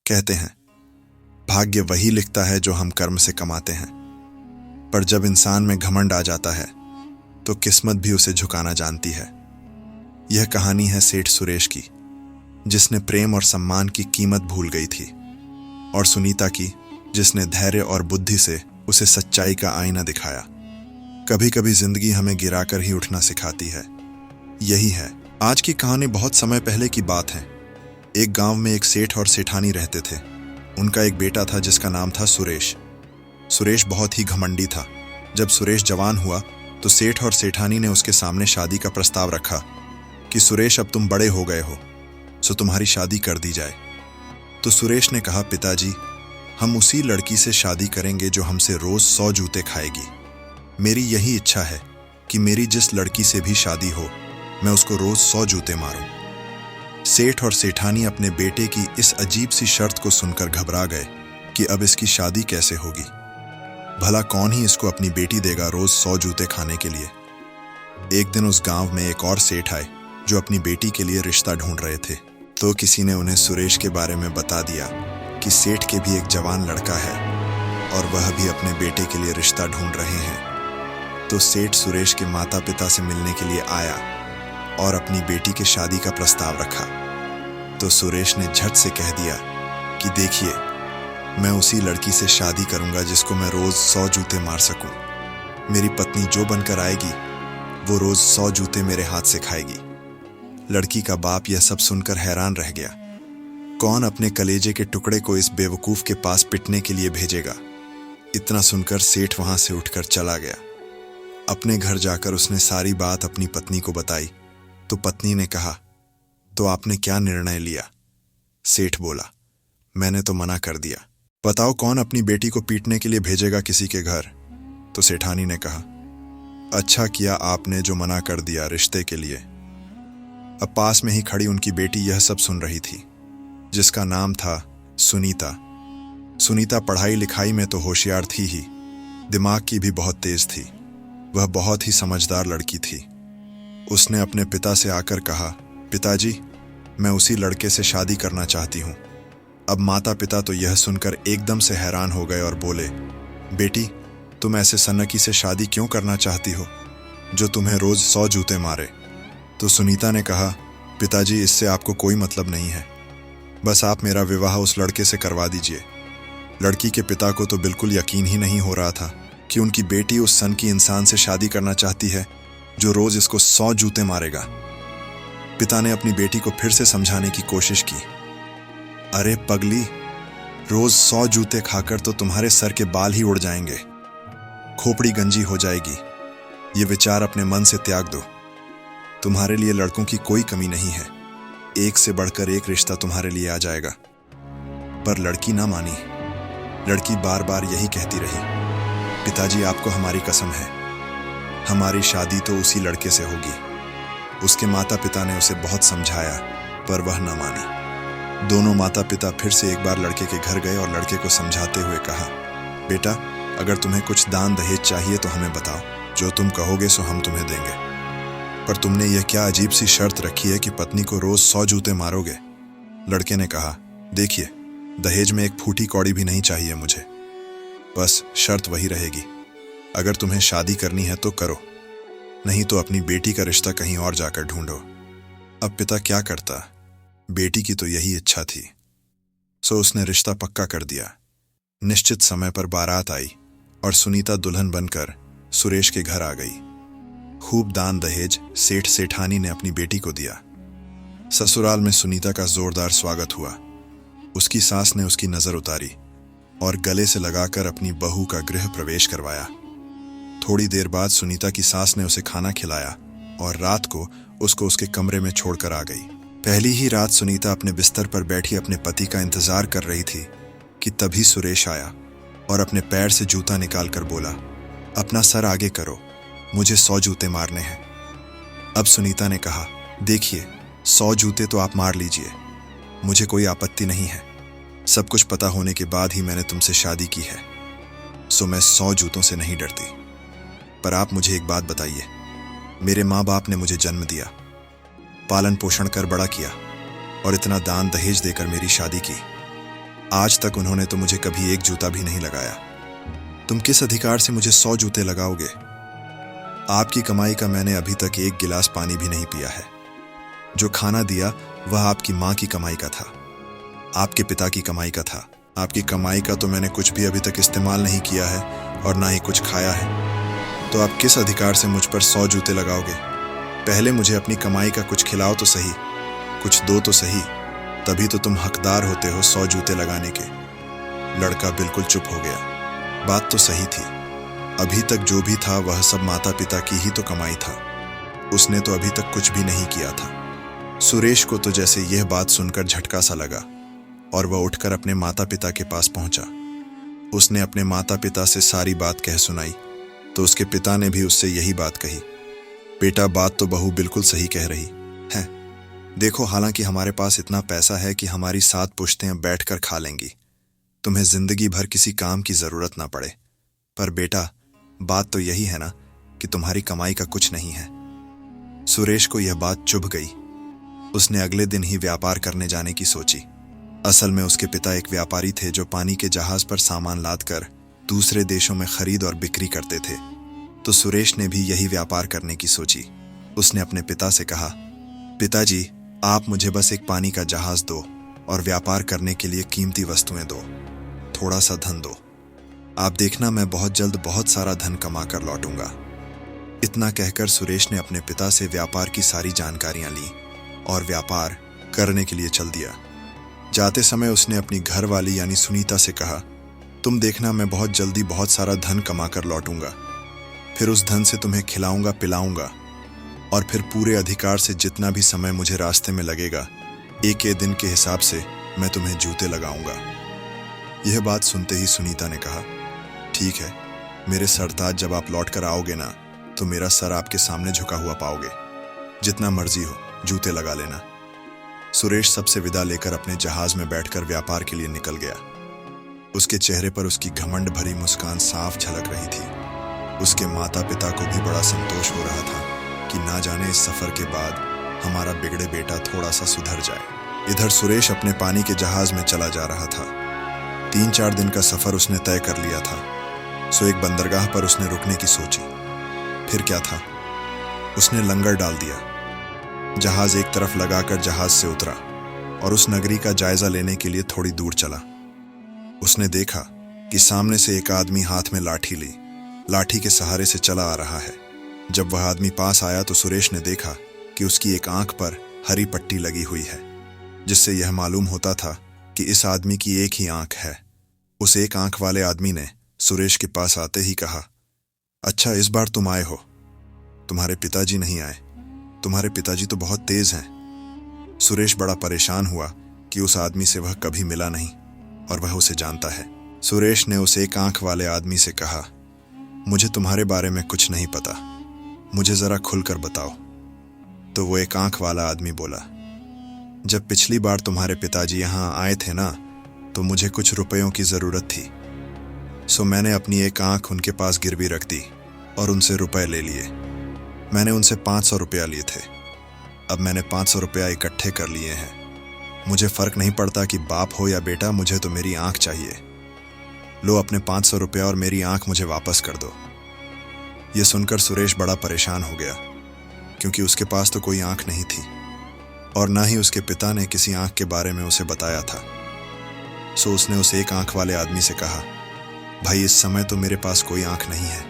कहते हैं भाग्य वही लिखता है जो हम कर्म से कमाते हैं, पर जब इंसान में घमंड आ जाता है तो किस्मत भी उसे झुकाना जानती है। यह कहानी है सेठ सुरेश की, जिसने प्रेम और सम्मान की कीमत भूल गई थी, और सुनीता की, जिसने धैर्य और बुद्धि से उसे सच्चाई का आईना दिखाया। कभी कभी जिंदगी हमें गिराकर ही उठना सिखाती है। यही है आज की कहानी। बहुत समय पहले की बात है। एक गांव में एक सेठ और सेठानी रहते थे। उनका एक बेटा था जिसका नाम था सुरेश। सुरेश बहुत ही घमंडी था। जब सुरेश जवान हुआ तो सेठ और सेठानी ने उसके सामने शादी का प्रस्ताव रखा कि सुरेश, अब तुम बड़े हो गए हो, सो तुम्हारी शादी कर दी जाए। तो सुरेश ने कहा, पिताजी, हम उसी लड़की से शादी करेंगे जो हमसे रोज 100 जूते खाएगी। मेरी यही इच्छा है कि मेरी जिस लड़की से भी शादी हो, मैं उसको रोज 100 जूते मारूं। सेठ और सेठानी अपने बेटे की इस अजीब सी शर्त को सुनकर घबरा गए कि अब इसकी शादी कैसे होगी। भला कौन ही इसको अपनी बेटी देगा रोज 100 जूते खाने के लिए। एक दिन उस गांव में एक और सेठ आए जो अपनी बेटी के लिए रिश्ता ढूंढ रहे थे। तो किसी ने उन्हें सुरेश के बारे में बता दिया कि सेठ के भी एक जवान लड़का है और वह भी अपने बेटे के लिए रिश्ता ढूंढ रहे हैं। तो सेठ सुरेश के माता पिता से मिलने के लिए आया और अपनी बेटी की शादी का प्रस्ताव रखा। तो सुरेश ने झट से कह दिया कि देखिए, मैं उसी लड़की से शादी करूंगा जिसको मैं रोज 100 जूते मार सकूं। मेरी पत्नी जो बनकर आएगी वो रोज 100 जूते मेरे हाथ से खाएगी। लड़की का बाप यह सब सुनकर हैरान रह गया। कौन अपने कलेजे के टुकड़े को इस बेवकूफ के पास पिटने के लिए भेजेगा। इतना सुनकर सेठ वहां से उठकर चला गया। अपने घर जाकर उसने सारी बात अपनी पत्नी को बताई। तो पत्नी ने कहा, तो आपने क्या निर्णय लिया? सेठ बोला, मैंने तो मना कर दिया। बताओ कौन अपनी बेटी को पीटने के लिए भेजेगा किसी के घर? तो सेठानी ने कहा, अच्छा किया आपने जो मना कर दिया रिश्ते के लिए। अब पास में ही खड़ी उनकी बेटी यह सब सुन रही थी, जिसका नाम था सुनीता। सुनीता पढ़ाई लिखाई में तो होशियार थी ही, दिमाग की भी बहुत तेज थी। वह बहुत ही समझदार लड़की थी। उसने अपने पिता से आकर कहा, पिताजी, मैं उसी लड़के से शादी करना चाहती हूँ। अब माता पिता तो यह सुनकर एकदम से हैरान हो गए और बोले, बेटी, तुम ऐसे सन्नकी से शादी क्यों करना चाहती हो जो तुम्हें रोज 100 जूते मारे? तो सुनीता ने कहा, पिताजी, इससे आपको कोई मतलब नहीं है। बस आप मेरा विवाह उस लड़के से करवा दीजिए। लड़की के पिता को तो बिल्कुल यकीन ही नहीं हो रहा था कि उनकी बेटी उस सनकी इंसान से शादी करना चाहती है जो रोज इसको 100 जूते मारेगा। पिता ने अपनी बेटी को फिर से समझाने की कोशिश की। अरे पगली, रोज 100 जूते खाकर तो तुम्हारे सर के बाल ही उड़ जाएंगे, खोपड़ी गंजी हो जाएगी। ये विचार अपने मन से त्याग दो। तुम्हारे लिए लड़कों की कोई कमी नहीं है। एक से बढ़कर एक रिश्ता तुम्हारे लिए आ जाएगा। पर लड़की ना मानी। लड़की बार बार यही कहती रही, पिताजी, आपको हमारी कसम है, हमारी शादी तो उसी लड़के से होगी। उसके माता पिता ने उसे बहुत समझाया पर वह न मानी। दोनों माता पिता फिर से एक बार लड़के के घर गए और लड़के को समझाते हुए कहा, बेटा, अगर तुम्हें कुछ दान दहेज चाहिए तो हमें बताओ, जो तुम कहोगे सो हम तुम्हें देंगे। पर तुमने यह क्या अजीब सी शर्त रखी है कि पत्नी को रोज 100 जूते मारोगे? लड़के ने कहा, देखिए, दहेज में एक फूटी कौड़ी भी नहीं चाहिए मुझे। बस शर्त वही रहेगी, अगर तुम्हें शादी करनी है तो करो, नहीं तो अपनी बेटी का रिश्ता कहीं और जाकर ढूंढो। अब पिता क्या करता, बेटी की तो यही इच्छा थी। सो उसने रिश्ता पक्का कर दिया। निश्चित समय पर बारात आई और सुनीता दुल्हन बनकर सुरेश के घर आ गई। खूब दान दहेज सेठ सेठानी ने अपनी बेटी को दिया। ससुराल में सुनीता का जोरदार स्वागत हुआ। उसकी सास ने उसकी नजर उतारी और गले से लगाकर अपनी बहू का गृह प्रवेश करवाया। थोड़ी देर बाद सुनीता की सास ने उसे खाना खिलाया और रात को उसको उसके कमरे में छोड़कर आ गई। पहली ही रात सुनीता अपने बिस्तर पर बैठी अपने पति का इंतजार कर रही थी कि तभी सुरेश आया और अपने पैर से जूता निकालकर बोला, अपना सर आगे करो, मुझे 100 जूते मारने हैं। अब सुनीता ने कहा, देखिए, 100 जूते तो आप मार लीजिए, मुझे कोई आपत्ति नहीं है। सब कुछ पता होने के बाद ही मैंने तुमसे शादी की है, सो मैं 100 जूतों से नहीं डरती। पर आप मुझे एक बात बताइए, मेरे माँ बाप ने मुझे जन्म दिया, पालन पोषण कर बड़ा किया और इतना दान दहेज देकर मेरी शादी की। आज तक उन्होंने तो मुझे कभी एक जूता भी नहीं लगाया। तुम किस अधिकार से मुझे 100 जूते लगाओगे? आपकी कमाई का मैंने अभी तक एक गिलास पानी भी नहीं पिया है। जो खाना दिया वह आपकी माँ की कमाई का था, आपके पिता की कमाई का था। आपकी कमाई का तो मैंने कुछ भी अभी तक इस्तेमाल नहीं किया है और ना ही कुछ खाया है। तो आप किस अधिकार से मुझ पर 100 जूते लगाओगे? पहले मुझे अपनी कमाई का कुछ खिलाओ तो सही, कुछ दो तो सही, तभी तो तुम हकदार होते हो 100 जूते लगाने के। लड़का बिल्कुल चुप हो गया। बात तो सही थी, अभी तक जो भी था वह सब माता पिता की ही तो कमाई था। उसने तो अभी तक कुछ भी नहीं किया था। सुरेश को तो जैसे यह बात सुनकर झटका सा लगा और वह उठकर अपने माता पिता के पास पहुंचा। उसने अपने माता पिता से सारी बात कह सुनाई तो उसके पिता ने भी उससे यही बात कही। बेटा, बात तो बहू बिल्कुल सही कह रही है। देखो, हालांकि हमारे पास इतना पैसा है कि हमारी 7 पुश्तें बैठकर खा लेंगी, तुम्हें जिंदगी भर किसी काम की जरूरत ना पड़े। पर बेटा, बात तो यही है ना कि तुम्हारी कमाई का कुछ नहीं है। सुरेश को यह बात चुभ गई। उसने अगले दिन ही व्यापार करने जाने की सोची। असल में उसके पिता एक व्यापारी थे जो पानी के जहाज पर सामान लादकर दूसरे देशों में खरीद और बिक्री करते थे। तो सुरेश ने भी यही व्यापार करने की सोची। उसने अपने पिता से कहा, पिताजी, आप मुझे बस एक पानी का जहाज दो और व्यापार करने के लिए कीमती वस्तुएं दो, थोड़ा सा धन दो। आप देखना, मैं बहुत जल्द बहुत सारा धन कमा कर लौटूंगा। इतना कहकर सुरेश ने अपने पिता से व्यापार की सारी जानकारियां ली और व्यापार करने के लिए चल दिया। जाते समय उसने अपनी घरवाली यानी सुनीता से कहा, तुम देखना, मैं बहुत जल्दी बहुत सारा धन कमा कर लौटूंगा। फिर उस धन से तुम्हें खिलाऊंगा पिलाऊंगा और फिर पूरे अधिकार से जितना भी समय मुझे रास्ते में लगेगा, एक दिन के हिसाब से मैं तुम्हें जूते लगाऊंगा। यह बात सुनते ही सुनीता ने कहा, ठीक है, मेरे सरताज, जब आप लौट कर आओगे ना तो मेरा सर आपके सामने झुका हुआ पाओगे। जितना मर्जी हो, जूते लगा लेना। सुरेश सबसे विदा लेकर अपने जहाज में बैठकर व्यापार के लिए निकल गया। उसके चेहरे पर उसकी घमंड भरी मुस्कान साफ झलक रही थी। उसके माता पिता को भी बड़ा संतोष हो रहा था कि ना जाने इस सफर के बाद हमारा बिगड़े बेटा थोड़ा सा सुधर जाए। इधर सुरेश अपने पानी के जहाज में चला जा रहा था। 3-4 दिन का सफर उसने तय कर लिया था। सो एक बंदरगाह पर उसने रुकने की सोची। फिर क्या था, उसने लंगर डाल दिया। जहाज एक तरफ लगाकर जहाज से उतरा और उस नगरी का जायजा लेने के लिए थोड़ी दूर चला। उसने देखा कि सामने से एक आदमी हाथ में लाठी ली, लाठी के सहारे से चला आ रहा है। जब वह आदमी पास आया तो सुरेश ने देखा कि उसकी एक आंख पर हरी पट्टी लगी हुई है, जिससे यह मालूम होता था कि इस आदमी की एक ही आंख है। उस एक आंख वाले आदमी ने सुरेश के पास आते ही कहा, अच्छा, इस बार तुम आए हो, तुम्हारे पिताजी नहीं आए। तुम्हारे पिताजी तो बहुत तेज हैं। सुरेश बड़ा परेशान हुआ कि उस आदमी से वह कभी मिला नहीं और वह उसे जानता है। सुरेश ने उस एक आंख वाले आदमी से कहा, मुझे तुम्हारे बारे में कुछ नहीं पता, मुझे जरा खुलकर बताओ। तो वो एक आंख वाला आदमी बोला, जब पिछली बार तुम्हारे पिताजी यहाँ आए थे ना, तो मुझे कुछ रुपयों की जरूरत थी। सो मैंने अपनी एक आंख उनके पास गिरवी रख दी और उनसे रुपए ले लिए। मैंने उनसे 500 रुपया लिए थे। अब मैंने 500 रुपया इकट्ठे कर लिए हैं। मुझे फर्क नहीं पड़ता कि बाप हो या बेटा, मुझे तो मेरी आंख चाहिए। लो अपने 500 रुपया और मेरी आंख मुझे वापस कर दो। यह सुनकर सुरेश बड़ा परेशान हो गया, क्योंकि उसके पास तो कोई आंख नहीं थी और ना ही उसके पिता ने किसी आंख के बारे में उसे बताया था। सो उसने उस एक आंख वाले आदमी से कहा, भाई, इस समय तो मेरे पास कोई आंख नहीं है,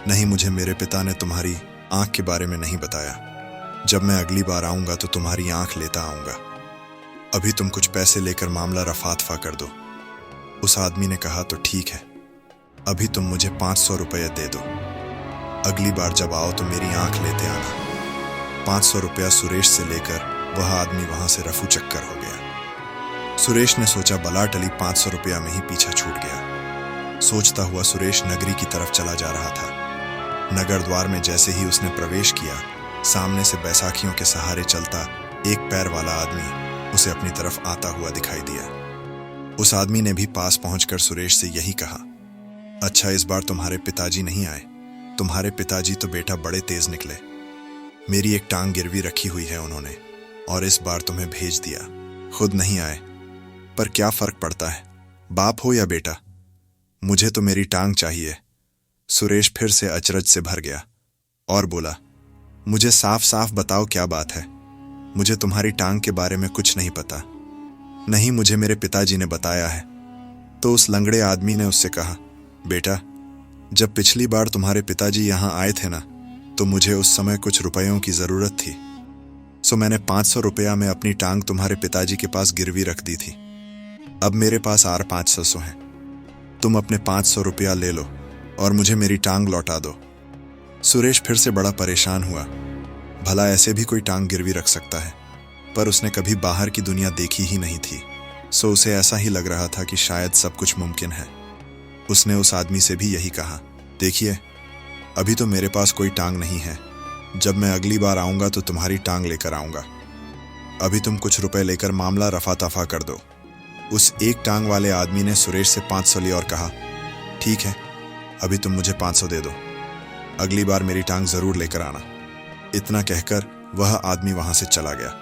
नहीं मुझे मेरे पिता ने तुम्हारी आंख के बारे में नहीं बताया। जब मैं अगली बार आऊंगा तो तुम्हारी आंख लेता आऊंगा। अभी तुम कुछ पैसे लेकर मामला रफा-दफा कर दो। उस आदमी ने कहा, तो ठीक है, अभी तुम मुझे 500 रुपये दे दो, अगली बार जब आओ तो मेरी आंख लेते आना। 500 रुपया सुरेश से लेकर वह आदमी वहां से रफू चक्कर हो गया। सुरेश ने सोचा, बला टली, 500 रुपया में ही पीछा छूट गया। सोचता हुआ सुरेश नगरी की तरफ चला जा रहा था। नगर द्वार में जैसे ही उसने प्रवेश किया, सामने से बैसाखियों के सहारे चलता एक पैर वाला आदमी उसे अपनी तरफ आता हुआ दिखाई दिया। उस आदमी ने भी पास पहुंचकर सुरेश से यही कहा, अच्छा, इस बार तुम्हारे पिताजी नहीं आए। तुम्हारे पिताजी तो बेटा बड़े तेज निकले। मेरी एक टांग गिरवी रखी हुई है उन्होंने और इस बार तुम्हें भेज दिया, खुद नहीं आए। पर क्या फर्क पड़ता है, बाप हो या बेटा, मुझे तो मेरी टांग चाहिए। सुरेश फिर से अचरज से भर गया और बोला, मुझे साफ साफ बताओ क्या बात है। मुझे तुम्हारी टांग के बारे में कुछ नहीं पता। नहीं, मुझे मेरे पिताजी ने बताया है। तो उस लंगड़े आदमी ने उससे कहा, बेटा, जब पिछली बार तुम्हारे पिताजी यहां आए थे ना, तो मुझे उस समय कुछ रुपयों की जरूरत थी। सो मैंने 500 रुपया में अपनी टांग तुम्हारे पिताजी के पास गिरवी रख दी थी। अब मेरे पास और 500 हैं। तुम अपने 500 रुपया ले लो और मुझे मेरी टांग लौटा दो। सुरेश फिर से बड़ा परेशान हुआ। भला ऐसे भी कोई टांग गिरवी रख सकता है? पर उसने कभी बाहर की दुनिया देखी ही नहीं थी, सो उसे ऐसा ही लग रहा था कि शायद सब कुछ मुमकिन है। उसने उस आदमी से भी यही कहा, देखिए, अभी तो मेरे पास कोई टांग नहीं है। जब मैं अगली बार आऊंगा तो तुम्हारी टांग लेकर आऊंगा। अभी तुम कुछ रुपए लेकर मामला रफा तफा कर दो। उस एक टांग वाले आदमी ने सुरेश से 500 लिए और कहा, ठीक है, अभी तुम मुझे 500 दे दो। अगली बार मेरी टांग जरूर लेकर आना। इतना कहकर वह आदमी वहां से चला गया।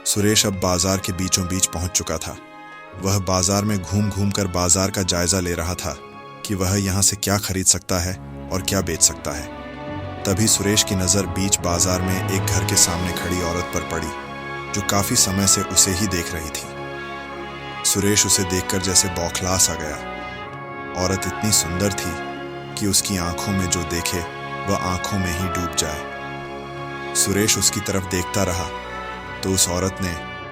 सुरेश अब बाजार के बीचों बीच पहुंच चुका था। वह बाजार में घूम घूम कर बाजार का जायजा ले रहा था कि वह यहां से क्या खरीद सकता है और क्या बेच सकता है। तभी सुरेश की नजर बीच बाजार में एक घर के सामने खड़ी औरत पर पड़ी, जो काफी समय से उसे ही देख रही थी। सुरेश उसे देखकर जैसे बौखला सा गया। औरत इतनी सुंदर थी कि उसकी आंखों में जो देखे वह आंखों में ही डूब जाए। सुरेश उसकी तरफ देखता रहा तो उस औरत ने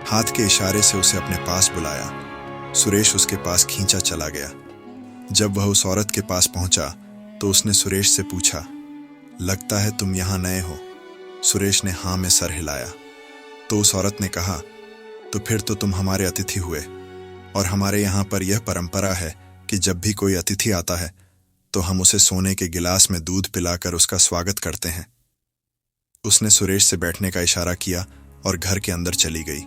हाथ के इशारे से उसे अपने पास बुलाया। सुरेश उसके पास खींचा चला गया। जब वह उस औरत के पास पहुंचा तो उसने सुरेश से पूछा, लगता है तुम यहां नए हो? सुरेश ने हाँ में सर हिलाया। तो उस औरत ने कहा, तो फिर तो तुम हमारे अतिथि हुए, और हमारे यहाँ पर यह परंपरा है कि जब भी कोई अतिथि आता है तो हम उसे सोने के गिलास में दूध पिलाकर उसका स्वागत करते हैं। उसने सुरेश से बैठने का इशारा किया और घर के अंदर चली गई।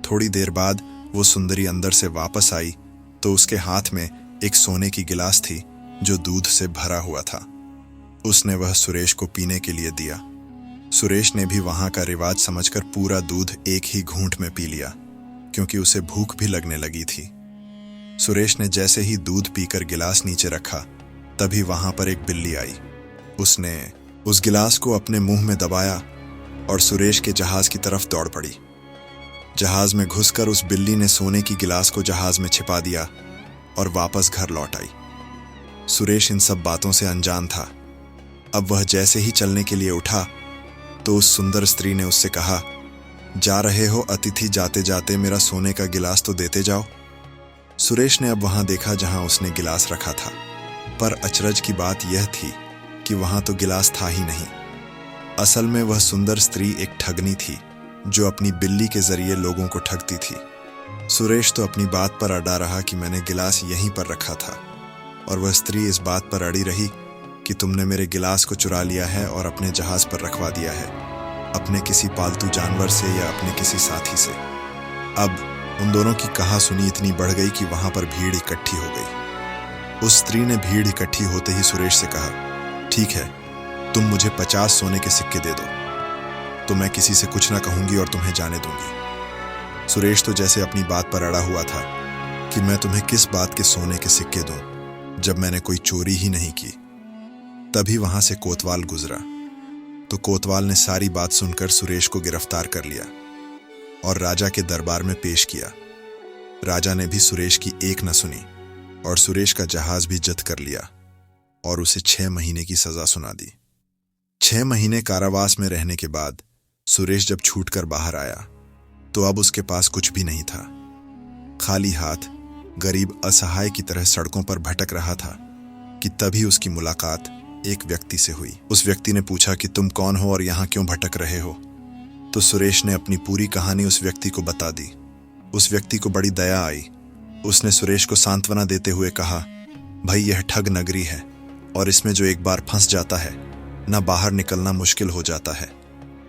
थोड़ी देर बाद वो सुंदरी अंदर से वापस आई तो उसके हाथ में एक सोने की गिलास थी जो दूध से भरा हुआ था। उसने वह सुरेश को पीने के लिए दिया। सुरेश ने भी वहां का रिवाज समझकर पूरा दूध एक ही घूंट में पी लिया, क्योंकि उसे भूख भी लगने लगी थी। सुरेश ने जैसे ही दूध पीकर गिलास नीचे रखा, तभी वहां पर एक बिल्ली आई। उसने उस गिलास को अपने मुंह में दबाया और सुरेश के जहाज की तरफ दौड़ पड़ी। जहाज में घुसकर उस बिल्ली ने सोने की गिलास को जहाज में छिपा दिया और वापस घर लौट आई। सुरेश इन सब बातों से अनजान था। अब वह जैसे ही चलने के लिए उठा तो उस सुंदर स्त्री ने उससे कहा, जा रहे हो अतिथि, जाते जाते मेरा सोने का गिलास तो देते जाओ। सुरेश ने अब वहां देखा जहां उसने गिलास रखा था, पर अचरज की बात यह थी कि वहां तो गिलास था ही नहीं। असल में वह सुंदर स्त्री एक ठगनी थी जो अपनी बिल्ली के जरिए लोगों को ठगती थी। सुरेश तो अपनी बात पर अड़ा रहा कि मैंने गिलास यहीं पर रखा था, और वह स्त्री इस बात पर अड़ी रही कि तुमने मेरे गिलास को चुरा लिया है और अपने जहाज पर रखवा दिया है, अपने किसी पालतू जानवर से या अपने किसी साथी से। अब उन दोनों की कहासुनी इतनी बढ़ गई कि वहां पर भीड़ इकट्ठी हो गई। उस स्त्री ने भीड़ इकट्ठी होते ही सुरेश से कहा, ठीक है, तुम मुझे 50 सोने के सिक्के दे दो तो मैं किसी से कुछ ना कहूंगी और तुम्हें जाने दूंगी। सुरेश तो जैसे अपनी बात पर अड़ा हुआ था कि मैं तुम्हें किस बात के सोने के सिक्के दूं जब मैंने कोई चोरी ही नहीं की। तभी वहां से कोतवाल गुजरा तो कोतवाल ने सारी बात सुनकर सुरेश को गिरफ्तार कर लिया और राजा के दरबार में पेश किया। राजा ने भी सुरेश की एक न सुनी और सुरेश का जहाज भी जब्त कर लिया और उसे 6 महीने की सजा सुना दी। 6 महीने कारावास में रहने के बाद सुरेश जब छूटकर बाहर आया तो अब उसके पास कुछ भी नहीं था। खाली हाथ, गरीब असहाय की तरह सड़कों पर भटक रहा था कि तभी उसकी मुलाकात एक व्यक्ति से हुई। उस व्यक्ति ने पूछा कि तुम कौन हो और यहाँ क्यों भटक रहे हो? तो सुरेश ने अपनी पूरी कहानी उस व्यक्ति को बता दी। उस व्यक्ति को बड़ी दया आई। उसने सुरेश को सांत्वना देते हुए कहा, भाई, यह ठग नगरी है और इसमें जो एक बार फंस जाता है ना, बाहर निकलना मुश्किल हो जाता है।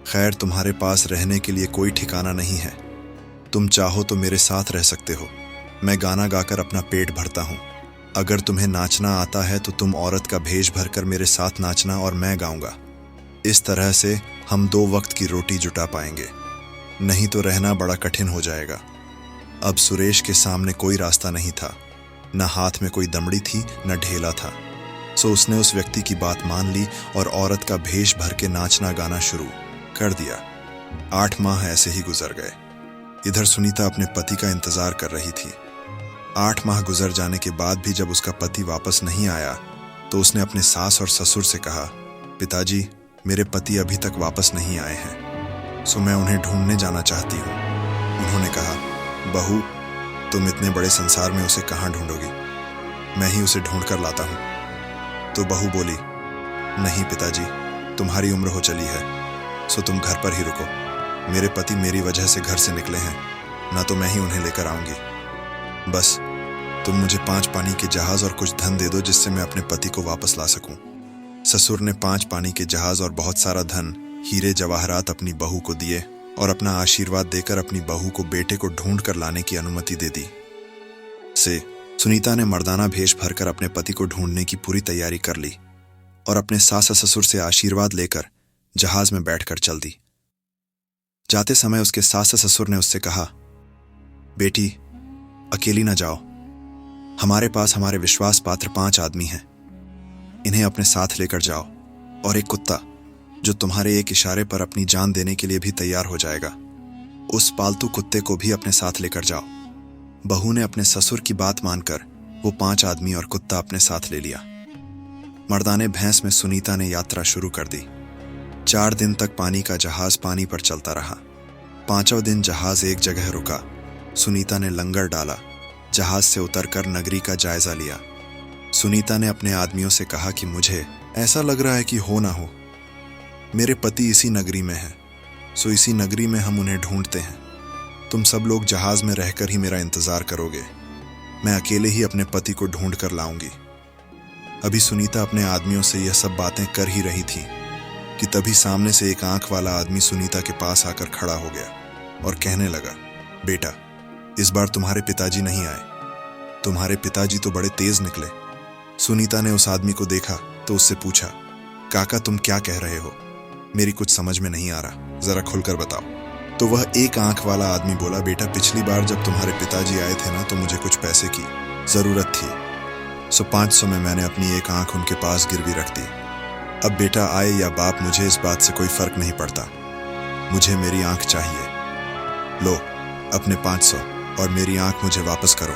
खैर, तुम्हारे पास रहने के लिए कोई ठिकाना नहीं है। तुम चाहो तो मेरे साथ रह सकते हो। मैं गाना गाकर अपना पेट भरता हूँ। अगर तुम्हें नाचना आता है तो तुम औरत का भेष भरकर मेरे साथ नाचना और मैं गाऊंगा। इस तरह से हम 2 वक्त की रोटी जुटा पाएंगे, नहीं तो रहना बड़ा कठिन हो जाएगा। अब सुरेश के सामने कोई रास्ता नहीं था, न हाथ में कोई दमड़ी थी न ढेला था। सो उसने उस व्यक्ति की बात मान ली और औरत का भेष भर के नाचना गाना शुरू कर दिया। 8 माह ऐसे ही गुजर गए। इधर सुनीता अपने पति का इंतजार कर रही थी। 8 माह गुजर जाने के बाद भी जब उसका पति वापस नहीं आया तो उसने अपने सास और ससुर से कहा, पिताजी, मेरे पति अभी तक वापस नहीं आए हैं, सो मैं उन्हें ढूंढने जाना चाहती हूँ। उन्होंने कहा, बहू, तुम इतने बड़े संसार में उसे कहाँ ढूंढोगी, मैं ही उसे ढूंढ कर लाता हूँ। तो बहू बोली, नहीं पिताजी, तुम्हारी उम्र हो चली है, सो तुम घर पर ही रुको। मेरे पति मेरी वजह से घर से निकले हैं, ना तो मैं ही उन्हें लेकर आऊंगी। बस तुम मुझे 5 पानी के जहाज और कुछ धन दे दो जिससे मैं अपने पति को वापस ला सकूं। ससुर ने 5 पानी के जहाज और बहुत सारा धन, हीरे जवाहरात अपनी बहू को दिए और अपना आशीर्वाद देकर अपनी बहू को बेटे को ढूंढ कर लाने की अनुमति दे दी। सुनीता ने मर्दाना भेष भरकर अपने पति को ढूंढने की पूरी तैयारी कर ली और अपने सास ससुर से आशीर्वाद लेकर जहाज में बैठकर चल दी। जाते समय उसके सास ससुर ने उससे कहा, बेटी, अकेली न जाओ, हमारे पास हमारे विश्वास पात्र 5 आदमी हैं, इन्हें अपने साथ लेकर जाओ, और एक कुत्ता जो तुम्हारे एक इशारे पर अपनी जान देने के लिए भी तैयार हो जाएगा, उस पालतू कुत्ते को भी अपने साथ लेकर जाओ। बहू ने अपने ससुर की बात मानकर वो 5 आदमी और कुत्ता अपने साथ ले लिया। मर्दाने भैंस में सुनीता ने यात्रा शुरू कर दी। 4 दिन तक पानी का जहाज पानी पर चलता रहा। 5वें दिन जहाज एक जगह रुका। सुनीता ने लंगर डाला, जहाज से उतरकर नगरी का जायजा लिया। सुनीता ने अपने आदमियों से कहा कि मुझे ऐसा लग रहा है कि हो ना हो, मेरे पति इसी नगरी में हैं, सो इसी नगरी में हम उन्हें ढूंढते हैं। तुम सब लोग जहाज में रहकर ही मेरा इंतजार करोगे, मैं अकेले ही अपने पति को ढूंढ कर लाऊंगी। अभी सुनीता अपने आदमियों से यह सब बातें कर ही रही थी कि तभी सामने से एक आंख वाला आदमी सुनीता के पास आकर खड़ा हो गया और कहने लगा, बेटा, इस बार तुम्हारे पिताजी नहीं आए, तुम्हारे पिताजी तो बड़े तेज निकले। सुनीता ने उस आदमी को देखा तो उससे पूछा, काका, तुम क्या कह रहे हो, मेरी कुछ समझ में नहीं आ रहा, जरा खुलकर बताओ। तो वह एक आंख वाला आदमी बोला, बेटा, पिछली बार जब तुम्हारे पिताजी आए थे ना, तो मुझे कुछ पैसे की जरूरत थी, सो 500 में मैंने अपनी एक आंख उनके पास गिरवी रख दी। अब बेटा आए या बाप, मुझे इस बात से कोई फर्क नहीं पड़ता, मुझे मेरी आंख चाहिए। लो अपने 500 और मेरी आंख मुझे वापस करो।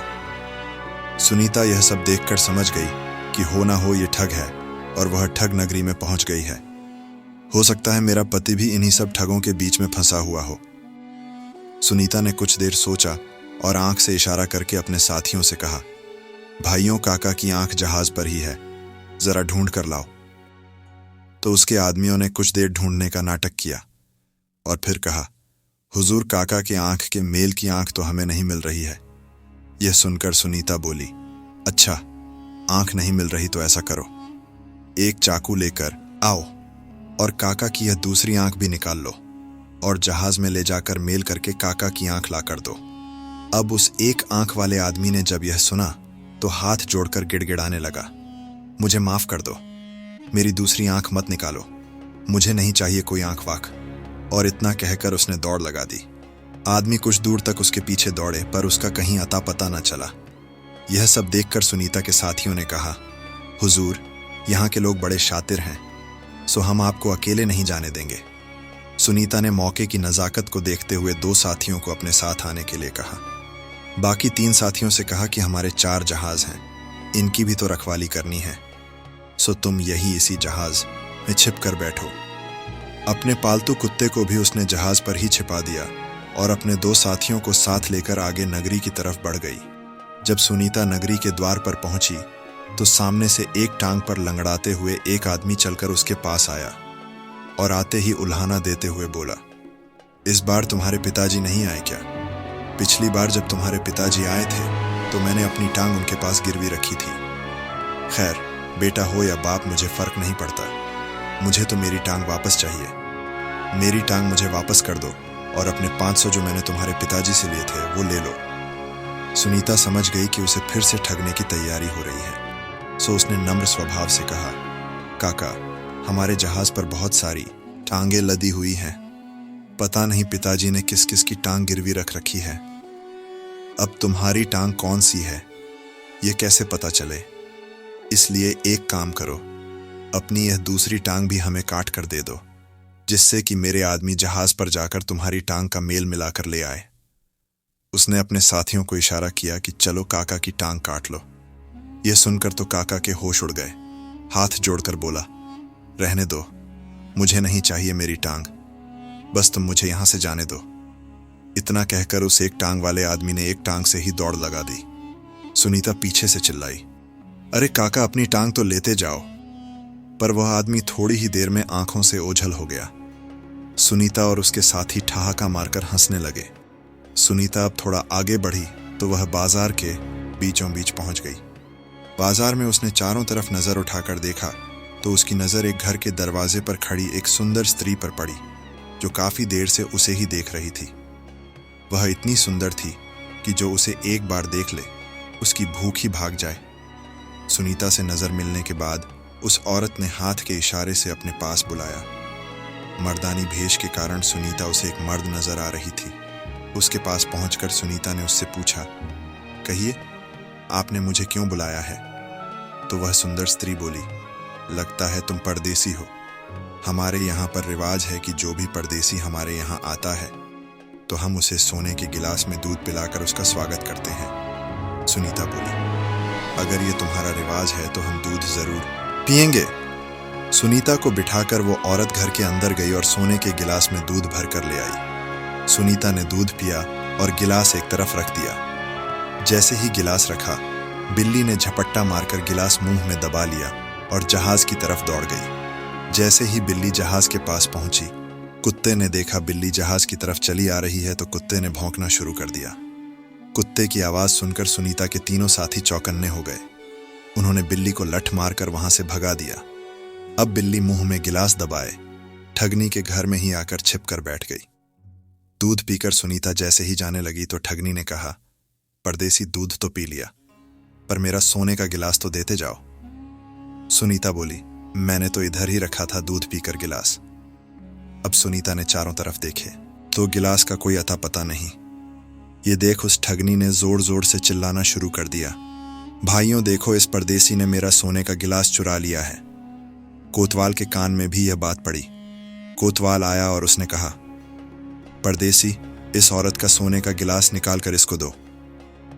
सुनीता यह सब देखकर समझ गई कि हो ना हो ये ठग है और वह ठग नगरी में पहुंच गई है। हो सकता है मेरा पति भी इन्हीं सब ठगों के बीच में फंसा हुआ हो। सुनीता ने कुछ देर सोचा और आंख से इशारा करके अपने साथियों से कहा, भाइयों, काका की आंख जहाज पर ही है, जरा ढूंढ कर लाओ। तो उसके आदमियों ने कुछ देर ढूंढने का नाटक किया और फिर कहा, हुजूर, काका के आंख के मेल की आंख तो हमें नहीं मिल रही है। यह सुनकर सुनीता बोली, अच्छा, आंख नहीं मिल रही तो ऐसा करो, एक चाकू लेकर आओ और काका की यह दूसरी आंख भी निकाल लो और जहाज में ले जाकर मेल करके काका की आंख ला कर दो। अब उस एक आंख वाले आदमी ने जब यह सुना तो हाथ जोड़कर गिड़गिड़ाने लगा, मुझे माफ कर दो, मेरी दूसरी आंख मत निकालो, मुझे नहीं चाहिए कोई आंख वाख। और इतना कहकर उसने दौड़ लगा दी। आदमी कुछ दूर तक उसके पीछे दौड़े पर उसका कहीं अता पता न चला। यह सब देखकर सुनीता के साथियों ने कहा, हुजूर, यहाँ के लोग बड़े शातिर हैं, सो हम आपको अकेले नहीं जाने देंगे। सुनीता ने मौके की नज़ाकत को देखते हुए 2 साथियों को अपने साथ आने के लिए कहा। बाकी 3 साथियों से कहा कि हमारे 4 जहाज हैं, इनकी भी तो रखवाली करनी है, सो तुम यही इसी जहाज में छिप कर बैठो। अपने पालतू कुत्ते को भी उसने जहाज पर ही छिपा दिया और अपने 2 साथियों को साथ लेकर आगे नगरी की तरफ बढ़ गई। जब सुनीता नगरी के द्वार पर पहुंची तो सामने से एक टांग पर लंगड़ाते हुए एक आदमी चलकर उसके पास आया और आते ही उल्हाना देते हुए बोला, इस बार तुम्हारे पिताजी नहीं आए क्या? पिछली बार जब तुम्हारे पिताजी आए थे तो मैंने अपनी टांग उनके पास गिरवी रखी थी। खैर, बेटा हो या बाप, मुझे फर्क नहीं पड़ता, मुझे तो मेरी टांग वापस चाहिए। मेरी टांग मुझे वापस कर दो और अपने 500 जो मैंने तुम्हारे पिताजी से लिए थे वो ले लो। सुनीता समझ गई कि उसे फिर से ठगने की तैयारी हो रही है, सो उसने नम्र स्वभाव से कहा, काका, हमारे जहाज पर बहुत सारी टांगें लदी हुई हैं, पता नहीं पिताजी ने किस किस की टांग गिरवी रख रखी है। अब तुम्हारी टांग कौन सी है ये कैसे पता चले? इसलिए एक काम करो, अपनी यह दूसरी टांग भी हमें काट कर दे दो, जिससे कि मेरे आदमी जहाज पर जाकर तुम्हारी टांग का मेल मिलाकर ले आए। उसने अपने साथियों को इशारा किया कि चलो काका की टांग काट लो। यह सुनकर तो काका के होश उड़ गए। हाथ जोड़कर बोला, रहने दो, मुझे नहीं चाहिए मेरी टांग, बस तुम मुझे यहां से जाने दो। इतना कहकर उस एक टांग वाले आदमी ने एक टांग से ही दौड़ लगा दी। सुनीता पीछे से चिल्लाई, अरे काका अपनी टांग तो लेते जाओ। पर वह आदमी थोड़ी ही देर में आंखों से ओझल हो गया। सुनीता और उसके साथी ठहाका मारकर हंसने लगे। सुनीता अब थोड़ा आगे बढ़ी तो वह बाजार के बीचों बीच पहुंच गई। बाजार में उसने चारों तरफ नजर उठाकर देखा तो उसकी नजर एक घर के दरवाजे पर खड़ी एक सुंदर स्त्री पर पड़ी, जो काफी देर से उसे ही देख रही थी। वह इतनी सुंदर थी कि जो उसे एक बार देख ले उसकी भूख ही भाग जाए। सुनीता से नजर मिलने के बाद उस औरत ने हाथ के इशारे से अपने पास बुलाया। मर्दानी भेष के कारण सुनीता उसे एक मर्द नजर आ रही थी। उसके पास पहुंचकर सुनीता ने उससे पूछा, कहिए आपने मुझे क्यों बुलाया है? तो वह सुंदर स्त्री बोली, लगता है तुम परदेसी हो। हमारे यहाँ पर रिवाज है कि जो भी परदेसी हमारे यहाँ आता है तो हम उसे सोने के गिलास में दूध पिलाकर उसका स्वागत करते हैं। सुनीता बोली, अगर ये तुम्हारा रिवाज है तो हम दूध जरूर पिएंगे। सुनीता को बिठाकर वो औरत घर के अंदर गई और सोने के गिलास में दूध भर कर ले आई। सुनीता ने दूध पिया और गिलास एक तरफ रख दिया। जैसे ही गिलास रखा, बिल्ली ने झपट्टा मारकर गिलास मुंह में दबा लिया और जहाज की तरफ दौड़ गई। जैसे ही बिल्ली जहाज के पास पहुंची, कुत्ते ने देखा बिल्ली जहाज की तरफ चली आ रही है तो कुत्ते ने भौंकना शुरू कर दिया। कुत्ते की आवाज सुनकर सुनीता के तीनों साथी चौकन्ने हो गए। उन्होंने बिल्ली को लठ मारकर वहां से भगा दिया। अब बिल्ली मुंह में गिलास दबाए ठगनी के घर में ही आकर छिप कर बैठ गई। दूध पीकर सुनीता जैसे ही जाने लगी तो ठगनी ने कहा, परदेसी दूध तो पी लिया, पर मेरा सोने का गिलास तो देते जाओ। सुनीता बोली, मैंने तो इधर ही रखा था दूध पीकर गिलास। अब सुनीता ने चारों तरफ देखे तो गिलास का कोई अता पता नहीं। ये देख उस ठगनी ने जोर जोर से चिल्लाना शुरू कर दिया, भाइयों देखो, इस परदेसी ने मेरा सोने का गिलास चुरा लिया है। कोतवाल के कान में भी यह बात पड़ी। कोतवाल आया और उसने कहा, परदेसी, इस औरत का सोने का गिलास निकाल कर इसको दो।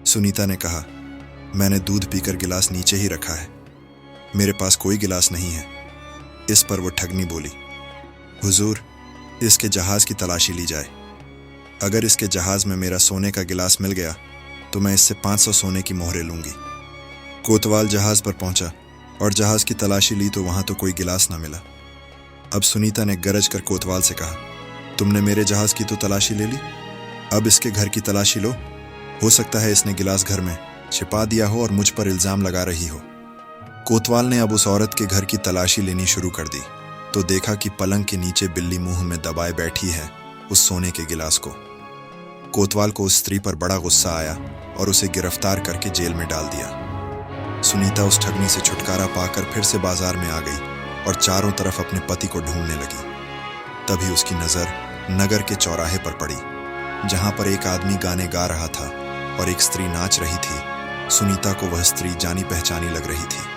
सुनीता ने कहा, मैंने दूध पीकर गिलास नीचे ही रखा है, मेरे पास कोई गिलास नहीं है। इस पर वो ठगनी बोली, हुजूर, इसके जहाज की तलाशी ली जाए। अगर इसके जहाज में मेरा सोने का गिलास मिल गया तो मैं इससे 500 सोने की मोहरें लूंगी। कोतवाल जहाज पर पहुंचा और जहाज की तलाशी ली तो वहां तो कोई गिलास ना मिला। अब सुनीता ने गरज कर कोतवाल से कहा, तुमने मेरे जहाज की तो तलाशी ले ली, अब इसके घर की तलाशी लो। हो सकता है इसने गिलास घर में छिपा दिया हो और मुझ पर इल्जाम लगा रही हो। कोतवाल ने अब उस औरत के घर की तलाशी लेनी शुरू कर दी तो देखा कि पलंग के नीचे बिल्ली मुंह में दबाए बैठी है उस सोने के गिलास को। कोतवाल को उस स्त्री पर बड़ा गुस्सा आया और उसे गिरफ्तार करके जेल में डाल दिया। सुनीता उस ठगनी से छुटकारा पाकर फिर से बाजार में आ गई और चारों तरफ अपने पति को ढूंढने लगी। तभी उसकी नजर नगर के चौराहे पर पड़ी, जहां पर एक आदमी गाने गा रहा था और एक स्त्री नाच रही थी। सुनीता को वह स्त्री जानी पहचानी लग रही थी।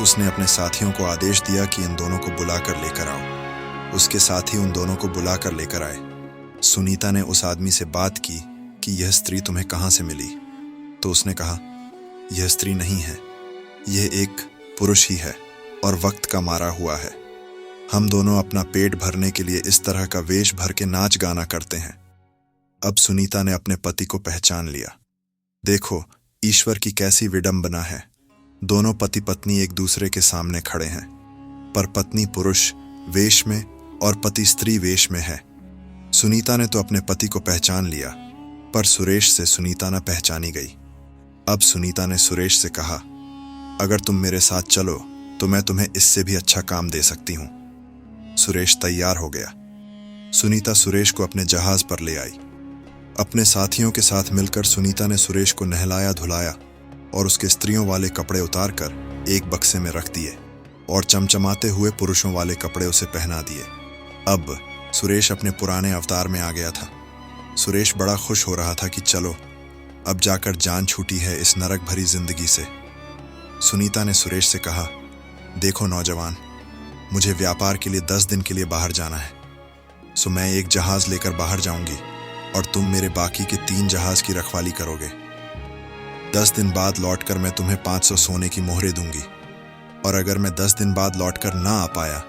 उसने अपने साथियों को आदेश दिया कि इन दोनों को बुलाकर लेकर आओ। उसके साथी उन दोनों को बुलाकर लेकर आए। सुनीता ने उस आदमी से बात की कि यह स्त्री तुम्हें कहां से मिली? तो उसने कहा, यह स्त्री नहीं है, यह एक पुरुष ही है और वक्त का मारा हुआ है। हम दोनों अपना पेट भरने के लिए इस तरह का वेश भर के नाच गाना करते हैं। अब सुनीता ने अपने पति को पहचान लिया। देखो, ईश्वर की कैसी विडंबना है। दोनों पति पत्नी एक दूसरे के सामने खड़े हैं, पर पत्नी पुरुष वेश में और पति स्त्री वेश में है। सुनीता ने तो अपने पति को पहचान लिया, पर सुरेश से सुनीता न पहचानी गई। अब सुनीता ने सुरेश से कहा, अगर तुम मेरे साथ चलो तो मैं तुम्हें इससे भी अच्छा काम दे सकती हूं। सुरेश तैयार हो गया। सुनीता सुरेश को अपने जहाज पर ले आई। अपने साथियों के साथ मिलकर सुनीता ने सुरेश को नहलाया धुलाया और उसके स्त्रियों वाले कपड़े उतारकर एक बक्से में रख दिए और चमचमाते हुए पुरुषों वाले कपड़े उसे पहना दिए। अब सुरेश अपने पुराने अवतार में आ गया था। सुरेश बड़ा खुश हो रहा था कि चलो अब जाकर जान छूटी है इस नरक भरी जिंदगी से। सुनीता ने सुरेश से कहा, देखो नौजवान, मुझे व्यापार के लिए 10 दिन के लिए बाहर जाना है, सो मैं एक जहाज लेकर बाहर जाऊंगी और तुम मेरे बाकी के 3 जहाज की रखवाली करोगे। 10 दिन बाद लौटकर मैं तुम्हें 500 सोने की मोहरें दूंगी, और अगर मैं 10 दिन बाद लौटकर ना आ पाया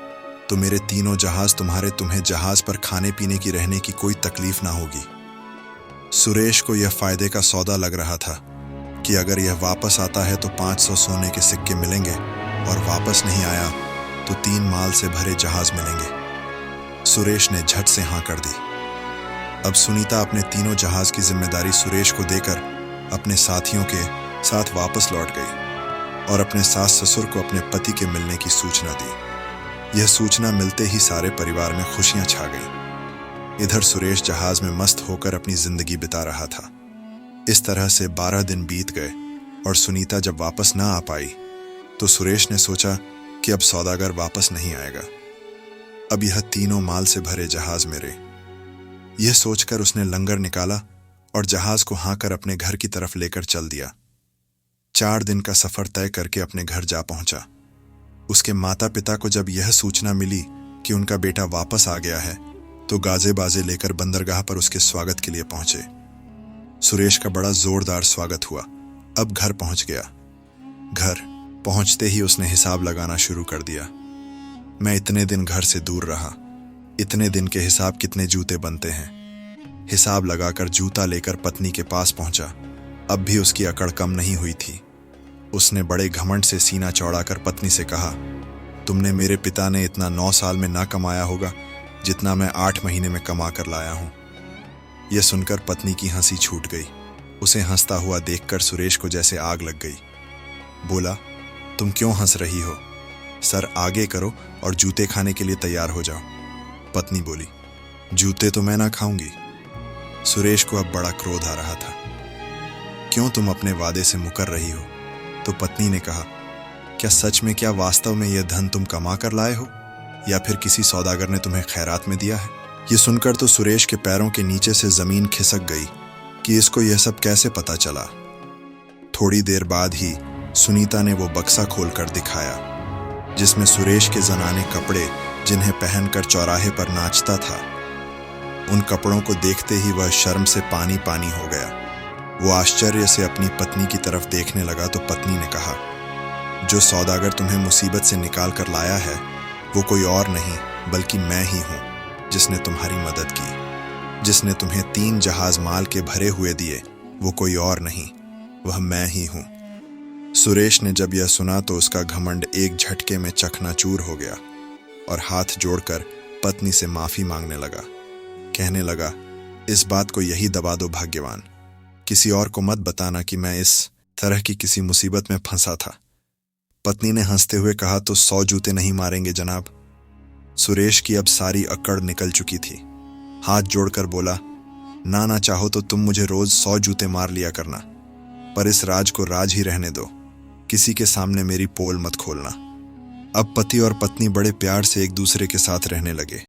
तो मेरे 3 जहाज तुम्हें जहाज पर खाने पीने की रहने की कोई तकलीफ ना होगी। सुरेश को यह फायदे का सौदा लग रहा था कि अगर यह वापस आता है तो 500 सोने के सिक्के मिलेंगे, और वापस नहीं आया तो 3 माल से भरे जहाज मिलेंगे। सुरेश ने झट से हाँ कर दी। अब सुनीता अपने 3 जहाज की जिम्मेदारी सुरेश को देकर अपने साथियों के साथ वापस लौट गई और अपने सास ससुर को अपने पति के मिलने की सूचना दी। यह सूचना मिलते ही सारे परिवार में खुशियां छा गईं। इधर सुरेश जहाज में मस्त होकर अपनी जिंदगी बिता रहा था। इस तरह से 12 दिन बीत गए और सुनीता जब वापस ना आ पाई तो सुरेश ने सोचा कि अब सौदागर वापस नहीं आएगा। अब यह 3 माल से भरे जहाज मेरे। यह सोचकर उसने लंगर निकाला और जहाज को हाँकर अपने घर की तरफ लेकर चल दिया। 4 दिन का सफर तय करके अपने घर जा पहुंचा। उसके माता पिता को जब यह सूचना मिली कि उनका बेटा वापस आ गया है तो गाजे बाजे लेकर बंदरगाह पर उसके स्वागत के लिए पहुंचे। सुरेश का बड़ा जोरदार स्वागत हुआ। अब घर पहुंच गया। घर पहुंचते ही उसने हिसाब लगाना शुरू कर दिया। मैं इतने दिन घर से दूर रहा, इतने दिन के हिसाब कितने जूते बनते हैं। हिसाब लगाकर जूता लेकर पत्नी के पास पहुंचा। अब भी उसकी अकड़ कम नहीं हुई थी। उसने बड़े घमंड से सीना चौड़ाकर पत्नी से कहा, तुमने मेरे पिता ने इतना 9 साल में ना कमाया होगा जितना मैं 8 महीने में कमा कर लाया हूं। यह सुनकर पत्नी की हंसी छूट गई। उसे हंसता हुआ देखकर सुरेश को जैसे आग लग गई। बोला, तुम क्यों हंस रही हो? सर आगे करो और जूते खाने के लिए तैयार हो जाओ। पत्नी बोली, जूते तो मैं ना खाऊंगी। सुरेश को अब बड़ा क्रोध आ रहा था। क्यों तुम अपने वादे से मुकर रही हो? तो पत्नी ने कहा, क्या सच में, क्या वास्तव में यह धन तुम कमा कर लाए हो या फिर किसी सौदागर ने तुम्हें खैरात में दिया है? यह सुनकर तो सुरेश के पैरों के नीचे से जमीन खिसक गई कि इसको यह सब कैसे पता चला। थोड़ी देर बाद ही सुनीता ने वो बक्सा खोलकर दिखाया जिसमें सुरेश के जनाने कपड़े जिन्हें पहनकर चौराहे पर नाचता था। उन कपड़ों को देखते ही वह शर्म से पानी पानी हो गया। वो आश्चर्य से अपनी पत्नी की तरफ देखने लगा तो पत्नी ने कहा, जो सौदागर तुम्हें मुसीबत से निकाल कर लाया है वो कोई और नहीं बल्कि मैं ही हूं, जिसने तुम्हारी मदद की। जिसने तुम्हें 3 जहाज माल के भरे हुए दिए वो कोई और नहीं, वह मैं ही हूं। सुरेश ने जब यह सुना तो उसका घमंड एक झटके में चकनाचूर हो गया और हाथ जोड़कर पत्नी से माफी मांगने लगा। कहने लगा, इस बात को यही दबा दो भाग्यवान, किसी और को मत बताना कि मैं इस तरह की किसी मुसीबत में फंसा था। पत्नी ने हंसते हुए कहा, तो 100 जूते नहीं मारेंगे जनाब। सुरेश की अब सारी अकड़ निकल चुकी थी। हाथ जोड़कर बोला, ना चाहो तो तुम मुझे रोज 100 जूते मार लिया करना, पर इस राज को राज ही रहने दो, किसी के सामने मेरी पोल मत खोलना। अब पति और पत्नी बड़े प्यार से एक दूसरे के साथ रहने लगे।